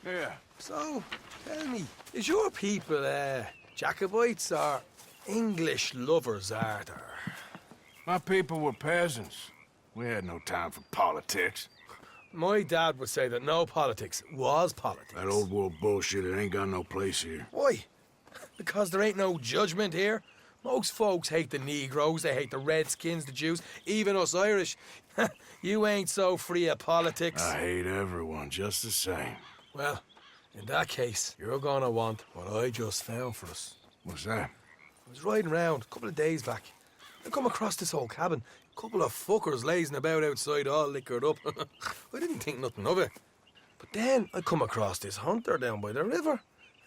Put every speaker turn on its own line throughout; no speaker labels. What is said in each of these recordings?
Yeah.
So, tell me, is your people, Jacobites or English lovers, are there?
My people were peasants. We had no time for politics.
My dad would say that no politics was politics.
That old world bullshit, it ain't got no place here.
Why? Because there ain't no judgment here. Most folks hate the Negroes, they hate the Redskins, the Jews, even us Irish. You ain't so free of politics.
I hate everyone just the same.
Well, in that case, you're gonna want what I just found for us.
What's that?
I was riding around a couple of days back. I come across this old cabin. A couple of fuckers lazing about outside all liquored up. I didn't think nothing of it. But then I come across this hunter down by the river.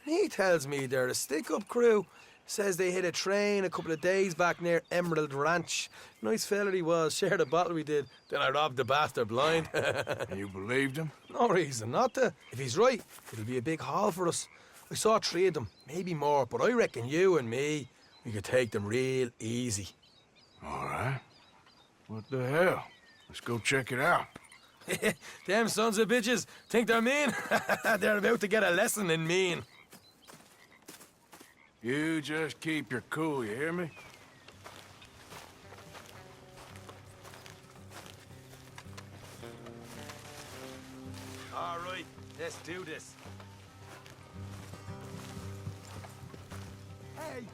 And he tells me they're a stick-up crew. Says they hit a train a couple of days back near Emerald Ranch. Nice fella he was, shared a bottle we did. Then I robbed the bastard blind.
And you believed him?
No reason not to. If he's right, it'll be a big haul for us. I saw 3 of them, maybe more, but I reckon you and me, we could take them real easy.
All right. What the hell? Let's go check it out.
Them sons of bitches think they're mean. They're about to get a lesson in mean.
You just keep your cool, you hear me?
All right, let's do this. Hey,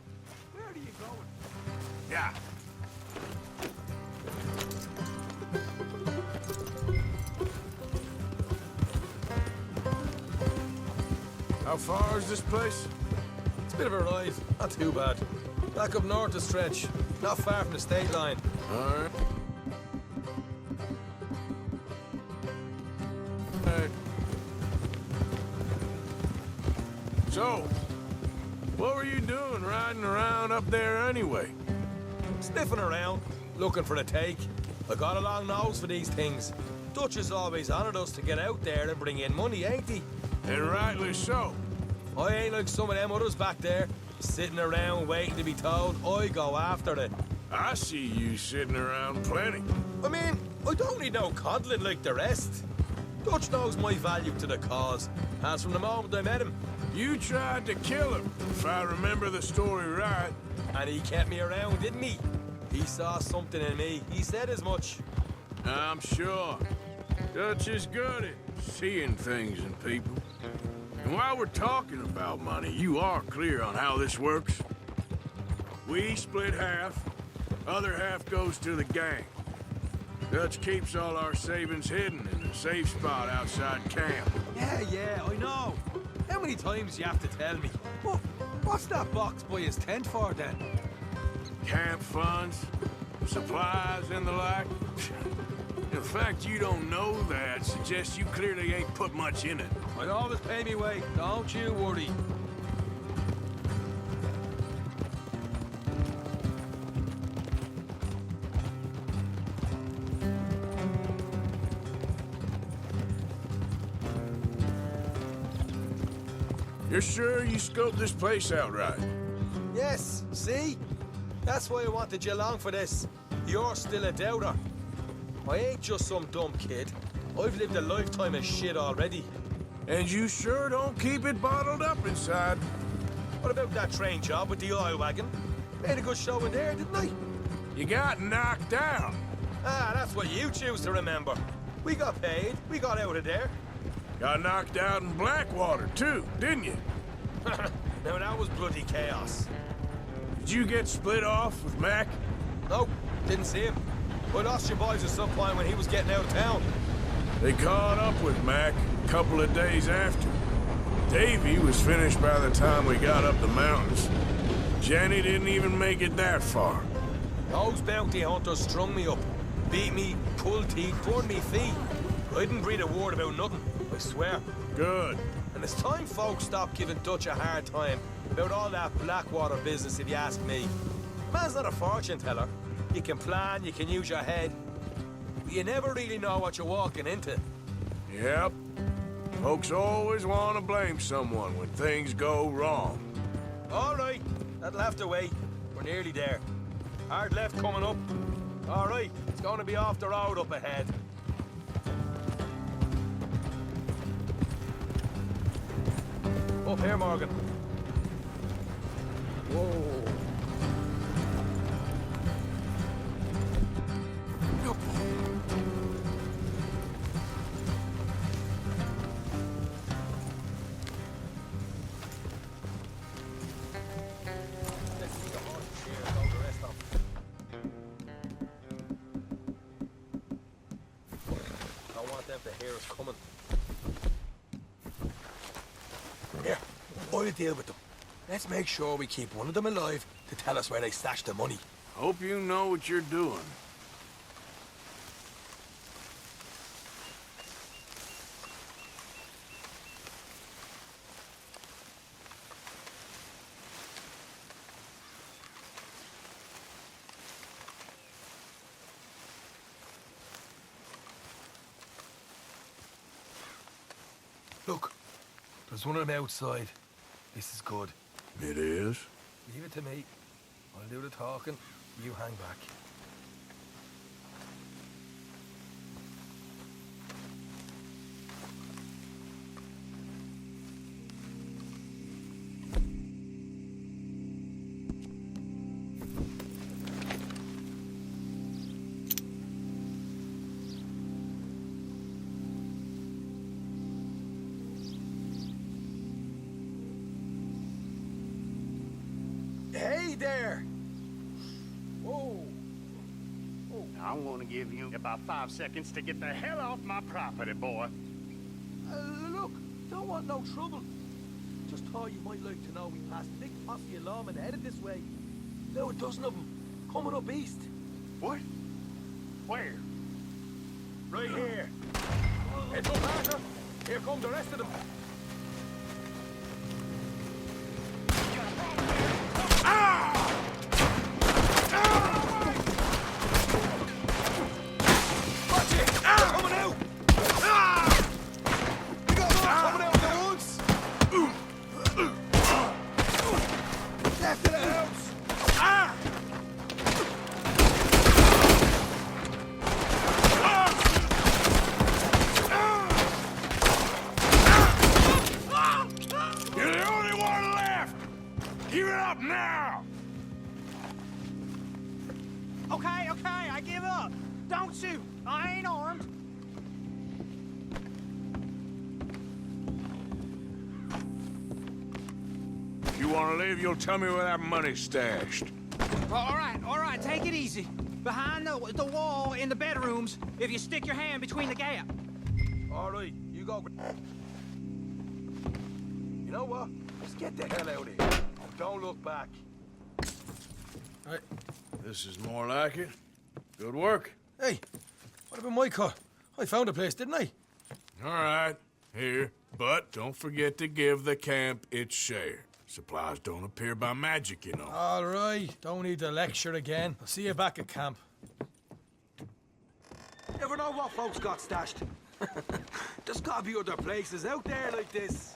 where are you going?
Yeah. How far is this place?
It's a bit of a ride, not too bad. Back up north to stretch, not far from the state line.
All right. Hey. So, what were you doing riding around up there anyway?
Sniffing around, looking for a take. I got a long nose for these things. Dutch has always honoured us to get out there and bring in money, ain't he?
And rightly so.
I ain't like some of them others back there, sitting around waiting to be told. I go after it.
I see you sitting around plenty.
I mean, I don't need no coddling like the rest. Dutch knows my value to the cause, as from the moment I met him.
You tried to kill him, if I remember the story right.
And he kept me around, didn't he? He saw something in me. He said as much.
I'm sure. Dutch is good at seeing things in people. And while we're talking about money, you are clear on how this works? We split half, other half goes to the gang. Dutch keeps all our savings hidden in a safe spot outside camp.
Yeah, I know. How many times you have to tell me? What's that box by his tent for then?
Camp funds, supplies, and the like. The fact you don't know that suggests you clearly ain't put much in it.
I always pay me way, don't you worry.
You're sure you scoped this place out right?
Yes, see? That's why I wanted you along for this. You're still a doubter. I ain't just some dumb kid. I've lived a lifetime of shit already.
And you sure don't keep it bottled up inside.
What about that train job with the oil wagon? Made a good show in there, didn't I?
You got knocked out.
Ah, that's what you choose to remember. We got paid. We got out of there.
Got knocked out in Blackwater, too, didn't you?
Now that was bloody chaos.
Did you get split off with Mac?
Nope, didn't see him. I lost your boys at some point when he was getting out of town.
They caught up with Mac a couple of days after. Davy was finished by the time we got up the mountains. Jenny didn't even make it that far.
Those bounty hunters strung me up. Beat me, pulled teeth, burned me feet. I didn't breathe a word about nothing, I swear.
Good.
And it's time folks stop giving Dutch a hard time about all that Blackwater business, if you ask me. Man's not a fortune teller. You can plan, you can use your head. But you never really know what you're walking into.
Yep. Folks always want to blame someone when things go wrong.
All right, that'll have to wait. We're nearly there. Hard left coming up. All right, it's going to be off the road up ahead. Up here, Morgan. Whoa. Let's see the horse cheers all the rest of them. Don't want them to hear us coming. Here, I'll deal with them. Let's make sure we keep one of them alive to tell us where they stashed the money.
Hope you know what you're doing.
Look, there's one of them outside. This is good.
It is?
Leave it to me. I'll do the talking. You hang back. Hey there! Whoa!
I'm gonna give you about 5 seconds to get the hell off my property, boy.
Look, don't want no trouble. Just thought you might like to know we passed a big posse of lawmen headed this way. Now a dozen of them, coming up east.
What? Where?
Right here. Heads up, Arthur. Here come the rest of them. Watch it! They're coming out! We got more coming out of the woods! Left of the house!
You're the only one left! Give it up now!
Okay, I give up. Don't shoot. I ain't armed.
If you want to leave, you'll tell me where that money's stashed.
All right, take it easy. Behind the wall in the bedrooms, if you stick your hand between the gap.
All right, you go. You know what? Just get the hell out of here. Don't look back.
Right. This is more like it. Good work.
Hey, what about my car? I found a place, didn't I?
All right, here. But don't forget to give the camp its share. Supplies don't appear by magic, you know.
All right, don't need to lecture again. I'll see you back at camp. Never know what folks got stashed. There's gotta be other places out there like this.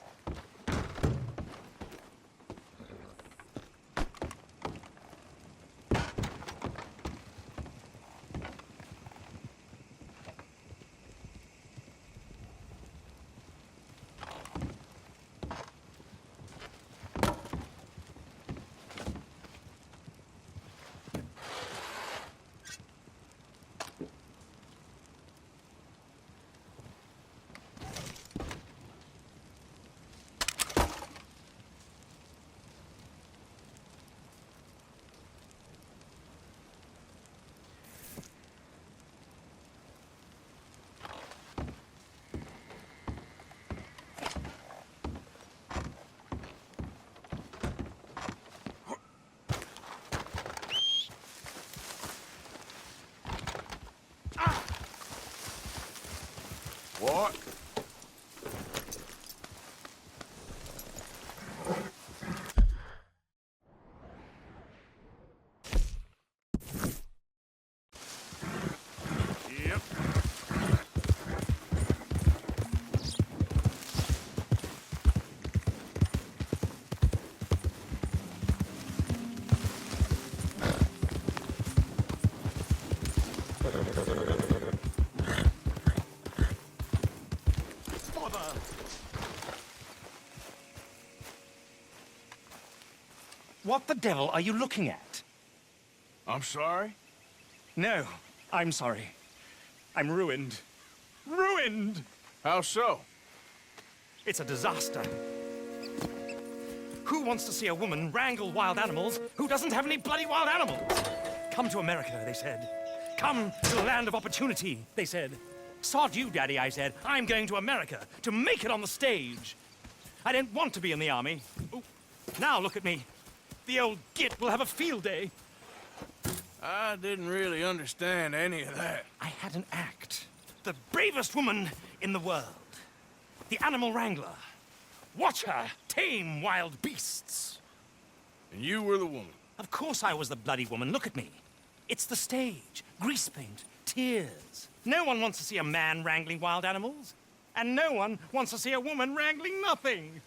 What? Yep.
What the devil are you looking at?
I'm sorry?
No, I'm sorry. I'm ruined. Ruined!
How so?
It's a disaster. Who wants to see a woman wrangle wild animals who doesn't have any bloody wild animals? Come to America, they said. Come to the land of opportunity, they said. Sod you, Daddy, I said. I'm going to America to make it on the stage. I didn't want to be in the army. Ooh, now look at me. The old git will have a field day.
I didn't really understand any of that.
I had an act. The bravest woman in the world. The animal wrangler. Watch her tame wild beasts.
And you were the woman.
Of course I was the bloody woman. Look at me. It's the stage. Grease paint. Tears. No one wants to see a man wrangling wild animals. And no one wants to see a woman wrangling nothing.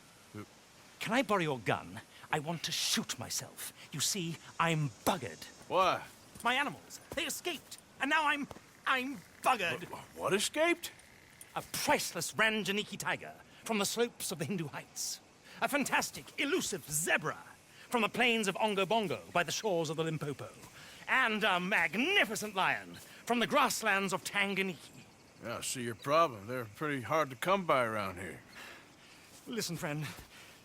Can I borrow your gun? I want to shoot myself. You see, I'm buggered.
Why?
My animals, they escaped. And now I'm buggered.
What escaped?
A priceless Ranjaniki tiger from the slopes of the Hindu Heights. A fantastic, elusive zebra from the plains of Ongo Bongo by the shores of the Limpopo. And a magnificent lion from the grasslands of Tanganyika.
Yeah, I see your problem. They're pretty hard to come by around here.
Listen, friend,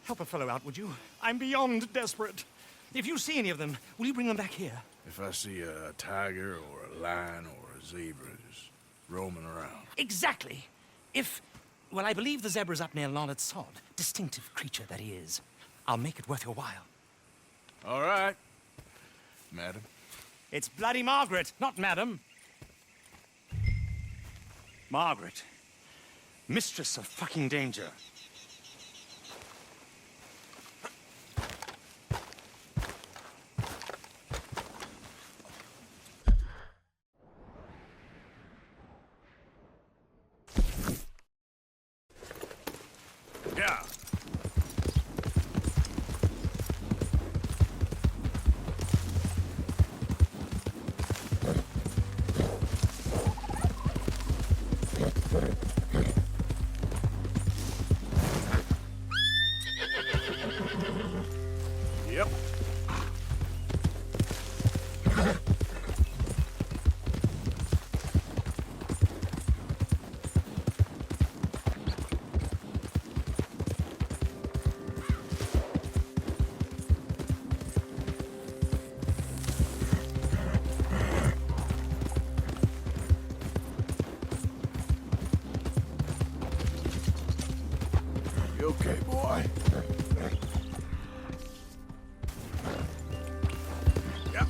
help a fellow out, would you? I'm beyond desperate. If you see any of them, will you bring them back here?
If I see a tiger or a lion or a zebra just roaming around.
Exactly. Well, I believe the zebra's up near Larned Sod. Distinctive creature that he is. I'll make it worth your while.
All right, madam.
It's bloody Margaret, not madam. Margaret. Mistress of fucking danger.
Yeah. Yep. You okay, boy? Yep.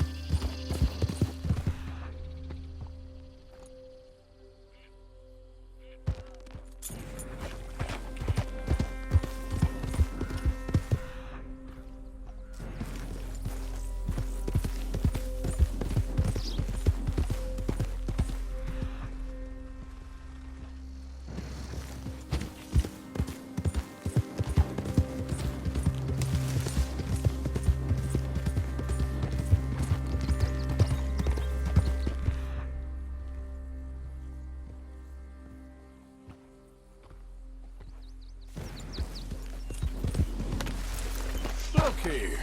Look here.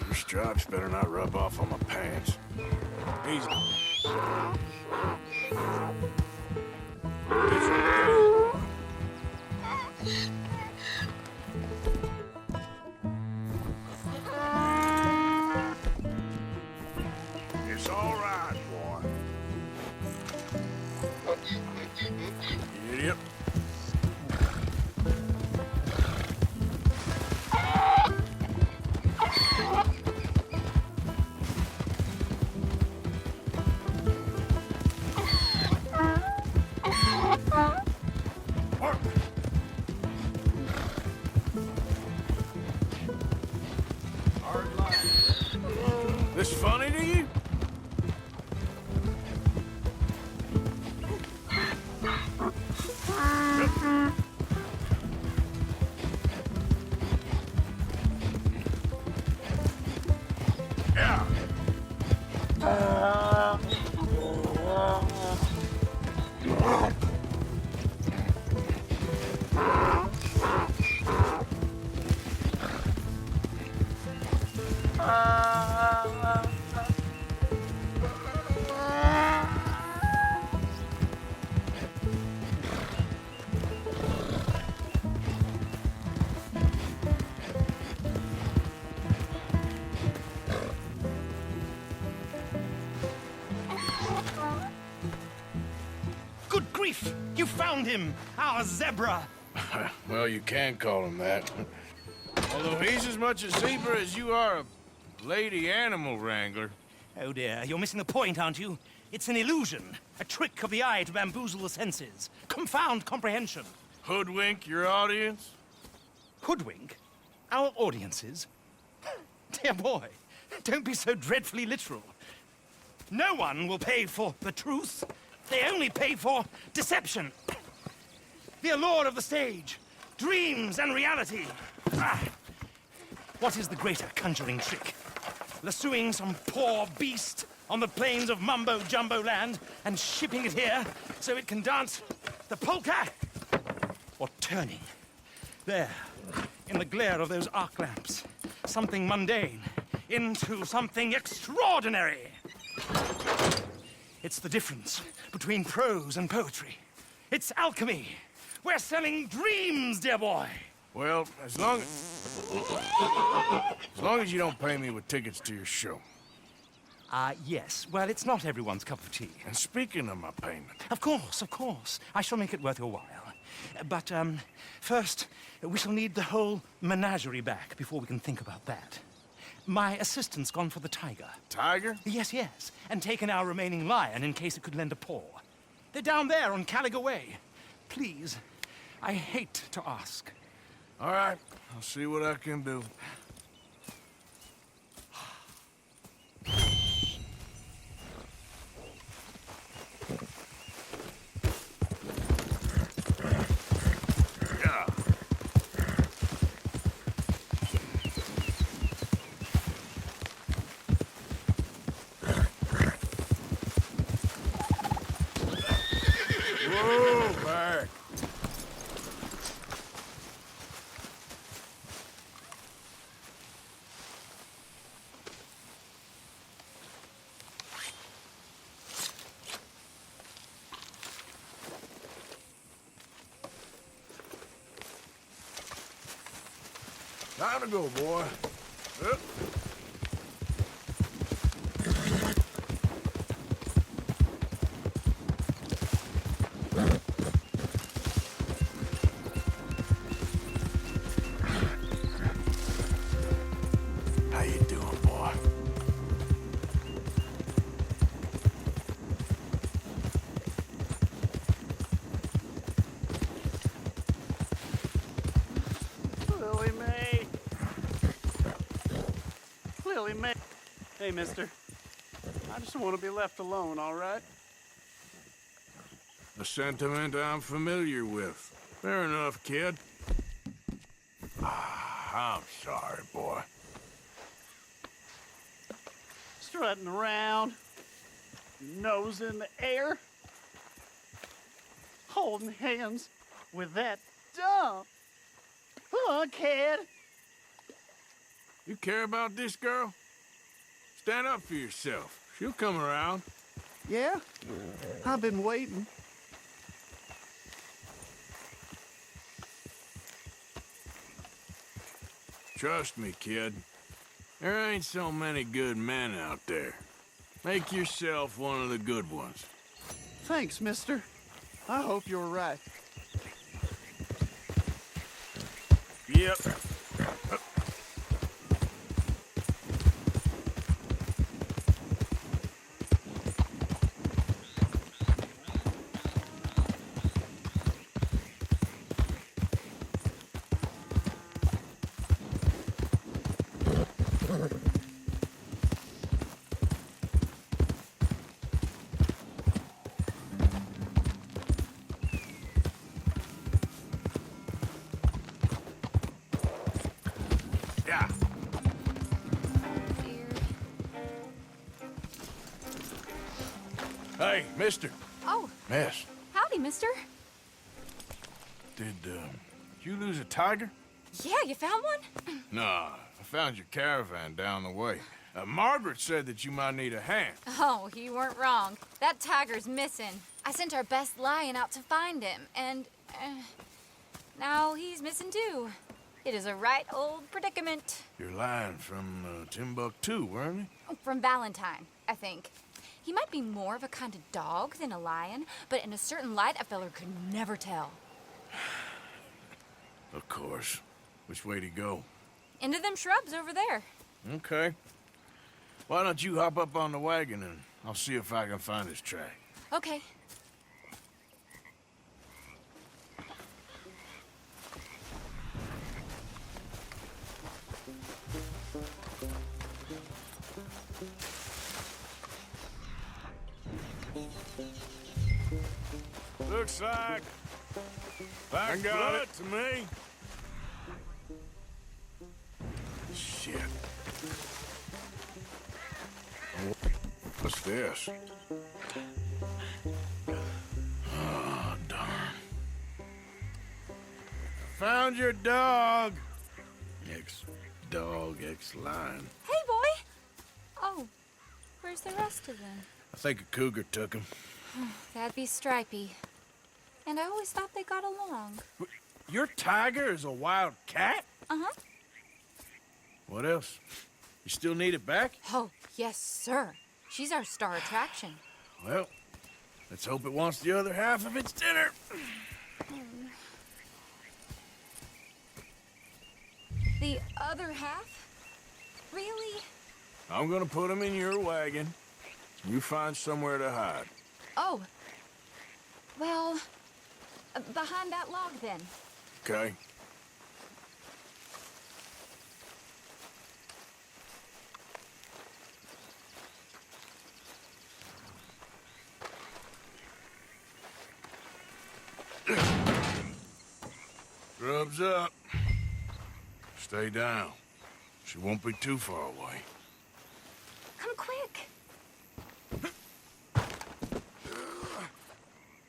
Your stripes better not rub off on my pants. Easy. It's all right, boy. Idiot. Work. Hard line. This funny to you? Yeah.
Good grief! You found him! Our zebra!
Well, you can call him that. Although he's as much a zebra as you are a lady animal wrangler.
Oh dear, you're missing the point, aren't you? It's an illusion. A trick of the eye to bamboozle the senses. Confound comprehension.
Hoodwink your audience?
Hoodwink? Our audiences? Dear boy, don't be so dreadfully literal. No one will pay for the truth. They only pay for deception. The allure of the stage, dreams and reality. Ah. What is the greater conjuring trick? Lassoing some poor beast on the plains of mumbo-jumbo land and shipping it here so it can dance the polka? Or turning, there, in the glare of those arc lamps, something mundane into something extraordinary? It's the difference between prose and poetry. It's alchemy. We're selling dreams, dear boy.
Well, as long as you don't pay me with tickets to your show.
Yes. Well, it's not everyone's cup of tea.
And speaking of my payment,
Of course, of course. I shall make it worth your while. But, first, we shall need the whole menagerie back before we can think about that. My assistant's gone for the tiger.
Tiger?
Yes, yes. And taken our remaining lion in case it could lend a paw. They're down there on Caliga Way. Please, I hate to ask.
All right, I'll see what I can do. Whoa, Bart. Time to go, boy. Up. How you doing, boy?
Lily Mae. Lily Mae. Hey, mister. I just want to be left alone, all right?
A sentiment I'm familiar with. Fair enough, kid. I'm sorry, boy.
Strutting around, nose in the air, holding hands with that dumb kid.
You care about this girl? Stand up for yourself. She'll come around.
Yeah, I've been waiting.
Trust me, kid. There ain't so many good men out there. Make yourself one of the good ones.
Thanks, mister. I hope you're right.
Yep. Yeah. Hey, mister.
Oh,
Miss,
howdy, mister.
did you lose a tiger?
Yeah, you found one?
Nah, I found your caravan down the way. Margaret said that you might need a hand.
Oh, you weren't wrong. That tiger's missing. I sent our best lion out to find him, and now he's missing too. It is a right old predicament.
Your lion from Timbuktu, weren't he?
From Valentine, I think. He might be more of a kind of dog than a lion, but in a certain light, a feller could never tell.
Of course. Which way to go?
Into them shrubs over there.
Okay. Why don't you hop up on the wagon and I'll see if I can find his track.
Okay.
Looks like back blood to me. Shit. What's this? Oh, darn. Found your dog. Ex-dog, ex-lion.
Hey, boy! Oh, where's the rest of them?
I think a cougar took him.
That'd be Stripey. And I always thought they got along.
Your tiger is a wild cat?
Uh-huh.
What else? You still need it back?
Oh, yes, sir. She's our star attraction.
Well, let's hope it wants the other half of its dinner.
The other half? Really?
I'm gonna put him in your wagon. You find somewhere to hide.
Oh. Well, behind that log, then.
Okay? Grub's up. Stay down. She won't be too far away.
Come quick.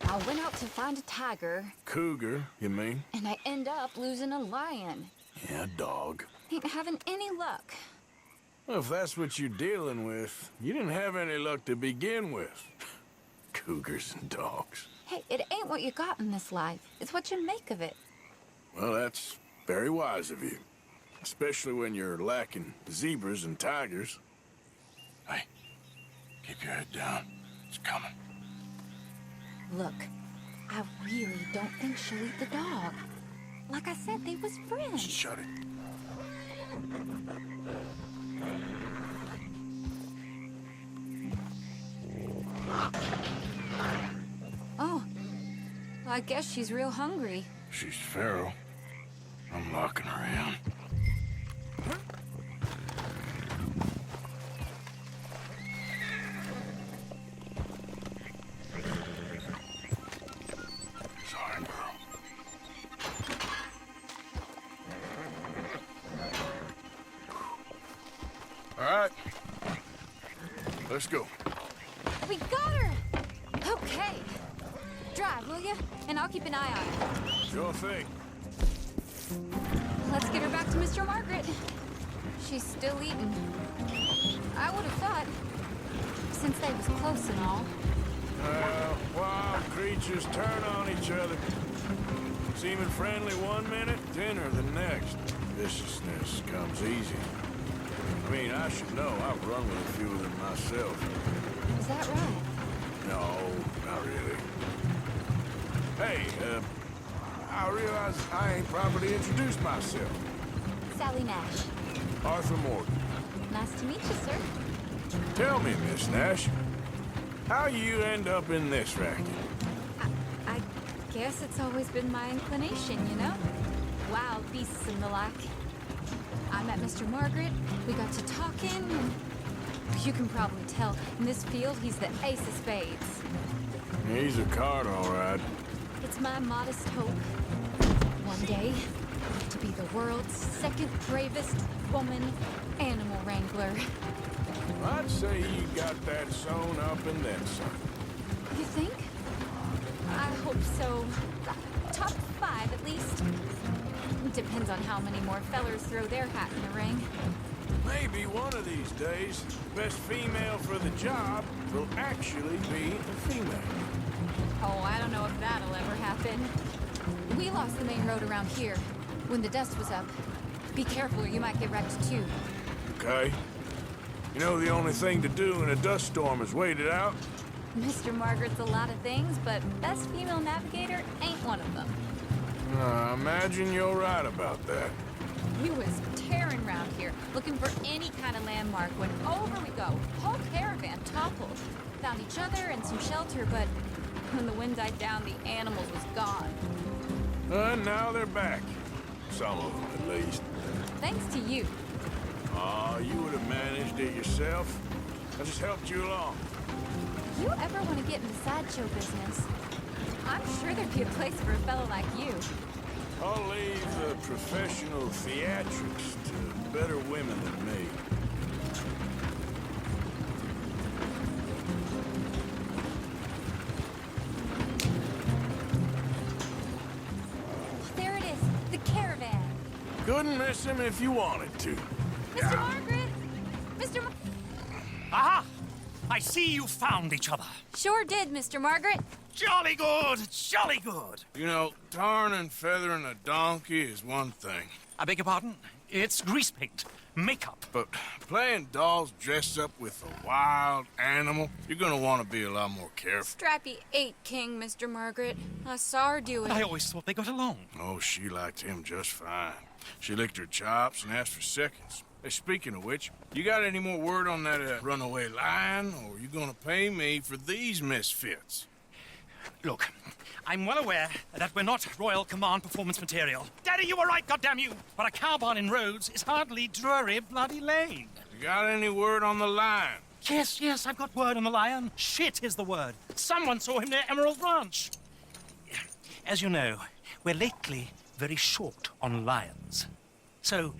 I went out to find a tiger,
Cougar, you mean?
and I end up losing a lion.
Yeah, dog.
Ain't having any luck.
Well, if that's what you're dealing with, you didn't have any luck to begin with. Cougars and dogs.
Hey, it ain't what you got in this life. It's what you make of it.
Well, that's very wise of you. Especially when you're lacking zebras and tigers. Hey, keep your head down. It's coming.
Look, I really don't think she'll eat the dog. Like I said, they was friends.
Shut it.
Oh, well, I guess she's real hungry.
She's feral. I'm locking her in. Sorry, girl. All right. Let's go.
We got her! Okay. Drive, will you? And I'll keep an eye on her.
Sure thing.
Let's get her back to Mr. Margaret. She's still eating. I would have thought, since they was close and all.
Wild creatures turn on each other. Seeming friendly one minute, dinner the next. Viciousness comes easy. I mean, I should know. I've run with a few of them myself.
Is that right?
No, not really. Hey, I realize I ain't properly introduced myself.
Sally Nash.
Arthur Morgan.
Nice to meet you, sir.
Tell me, Miss Nash, how you end up in this racket?
I guess it's always been my inclination, you know? Wild beasts and the like. I met Mr. Margaret, we got to talking, and you can probably tell, in this field, he's the ace of spades.
He's a card, all right.
It's my modest hope, one day, to be the world's second bravest woman animal wrangler.
I'd say you got that sewn up and then some.
You think? I hope so. Top 5, at least. Depends on how many more fellers throw their hat in the ring.
Maybe one of these days, the best female for the job will actually be a female.
Oh, I don't know if that'll ever happen. We lost the main road around here when the dust was up. Be careful or you might get wrecked too.
Okay? You know the only thing to do in a dust storm is wait it out?
Mr. Margaret's a lot of things, but best female navigator ain't one of them.
I imagine you're right about that.
We was tearing around here, looking for any kind of landmark when over we go. Whole caravan toppled. Found each other and some shelter, but when the wind died down, the animals was gone.
And now they're back. Some of them, at least.
Thanks to you.
Aw, you would have managed it yourself. I just helped you along.
If you ever want to get in the sideshow business, I'm sure there'd be a place for a fellow like you.
I'll leave the professional theatrics to better women than me.
There it is, the caravan.
Couldn't miss him if you wanted to.
Mr. Margaret!
Aha! I see you found each other.
Sure did, Mr. Margaret.
Jolly good, jolly good.
You know, tarring and feathering a donkey is one thing.
I beg your pardon? It's grease paint, makeup.
But playing dolls dressed up with a wild animal, you're gonna want to be a lot more careful.
Strappy ate King, Mr. Margaret. I saw her do it.
I always thought they got along.
Oh, she liked him just fine. She licked her chops and asked for seconds. Hey, speaking of which, you got any more word on that runaway lion, or are you gonna pay me for these misfits?
Look, I'm well aware that we're not Royal Command performance material. Daddy, you were right, goddamn you! But a cow barn in Rhodes is hardly Drury Bloody Lane.
You got any word on the lion?
Yes, I've got word on the lion. Shit is the word. Someone saw him near Emerald Ranch. As you know, we're lately very short on lions. So,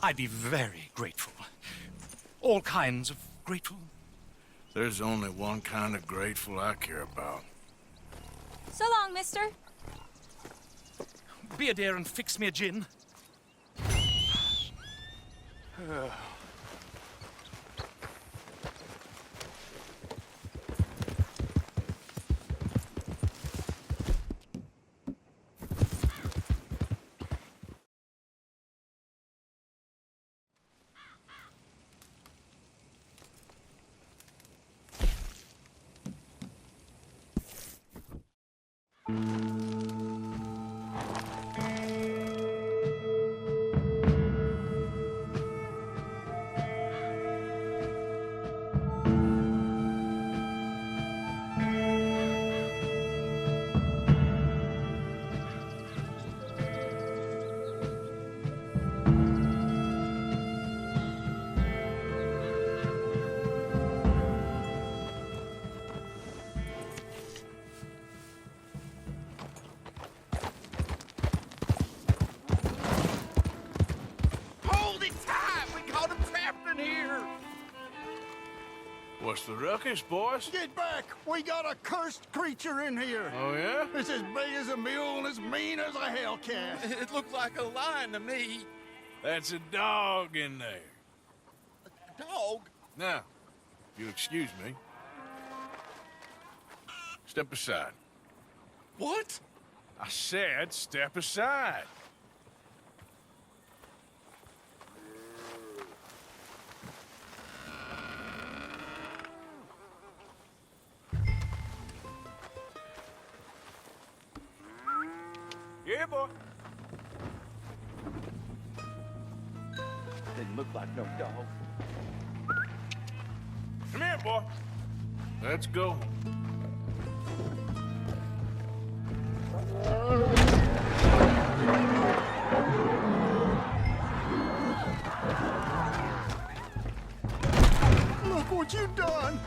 I'd be very grateful. All kinds of grateful.
There's only one kind of grateful I care about.
So long, mister.
Be a dear and fix me a gin.
What's the ruckus, boys?
Get back! We got a cursed creature in here.
Oh, yeah?
It's as big as a mule and as mean as a hellcat.
It looked like a lion to me.
That's a dog in there.
Dog?
Now, if you'll excuse me. Step aside.
What?
I said step aside. Yeah, boy.
Didn't look like no dog.
Come here, boy. Let's go.
Look what you done!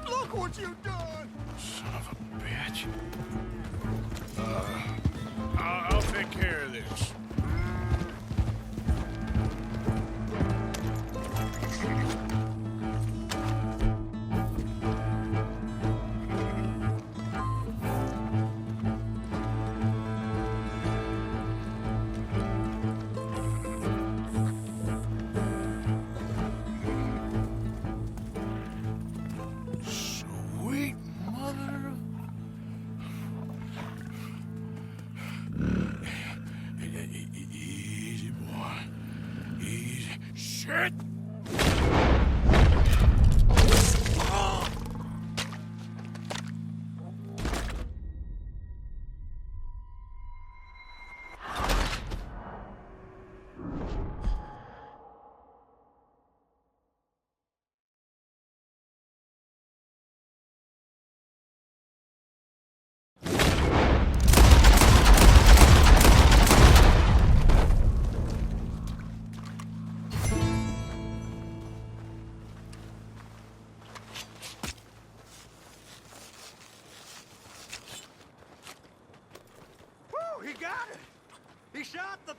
Look what you done!
Son of a bitch. I'll take care of this.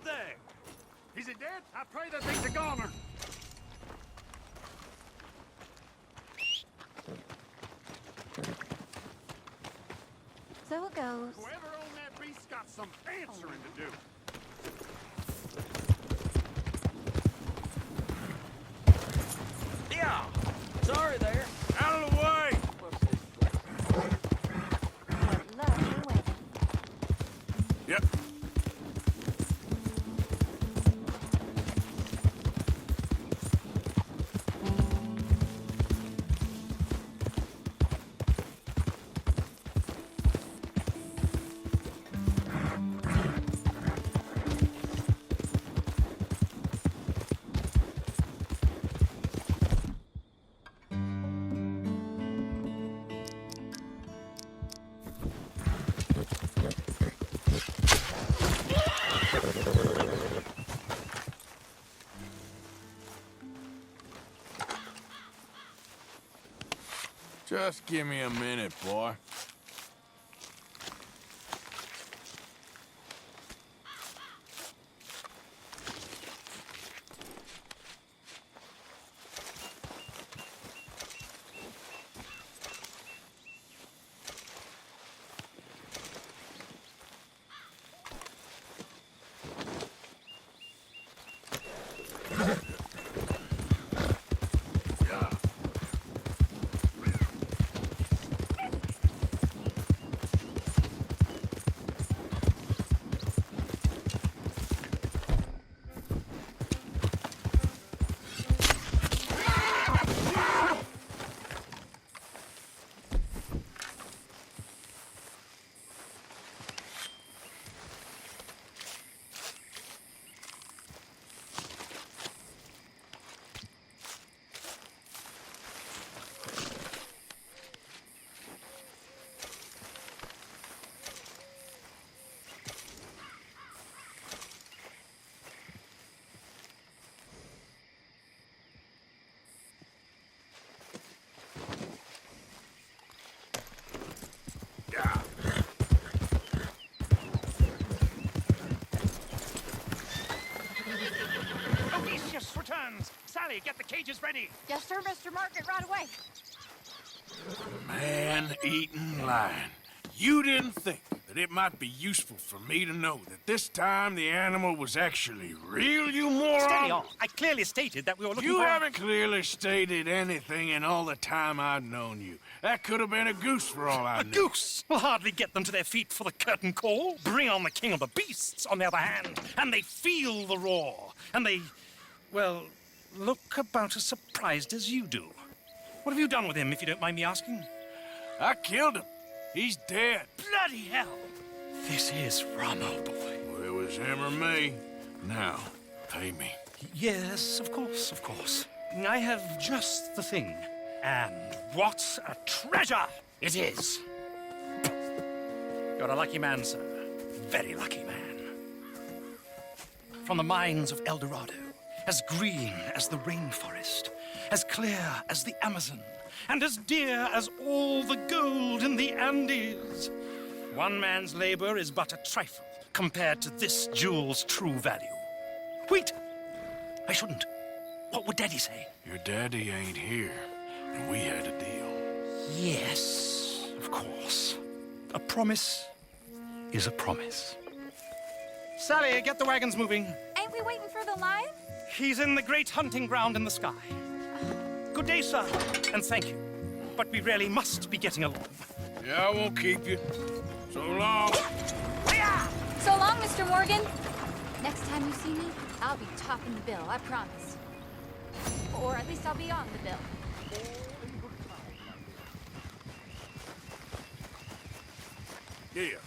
the thing?
Is it dead? I pray that thing's a goner.
So it goes.
Whoever owned that beast's got some answering to do.
Yeah. Sorry there.
Out of the way!
What lovely weather.
Yep. Just give me a minute, boy.
Odysseus returns. Sally, get the cages ready.
Yes, sir, Mr. Margaret, right away.
Man-eating lion. You didn't think that it might be useful for me to know that this time the animal was actually real, you moron?
Steady on. I clearly stated that we were looking
You
for...
haven't clearly stated anything in all the time I've known you. That could have been a goose for all I
A
knew.
goose will hardly get them to their feet for the curtain call. Bring on the king of the beasts, on the other hand, and they feel the roar. And they, well, look about as surprised as you do. What have you done with him, if you don't mind me asking?
I killed him. He's dead.
Bloody hell! This is Ramo, boy.
Well, it was him or me. Now, pay me.
Yes, of course, of course. I have just the thing. And what a treasure it is! You're a lucky man, sir. Very lucky man. From the mines of El Dorado, as green as the rainforest, as clear as the Amazon, and as dear as all the gold in the Andes. One man's labor is but a trifle compared to this jewel's true value. Wait! I shouldn't. What would Daddy say?
Your daddy ain't here, and we had a deal.
Yes, of course. A promise is a promise. Sally, get the wagons moving.
Ain't we waiting for the lion?
He's in the great hunting ground in the sky. Good day, sir, and thank you. But we really must be getting along.
Yeah, I won't keep you. So long.
So long, Mr. Morgan. Next time you see me, I'll be topping the bill, I promise. Or at least I'll be on the bill.
Yeah.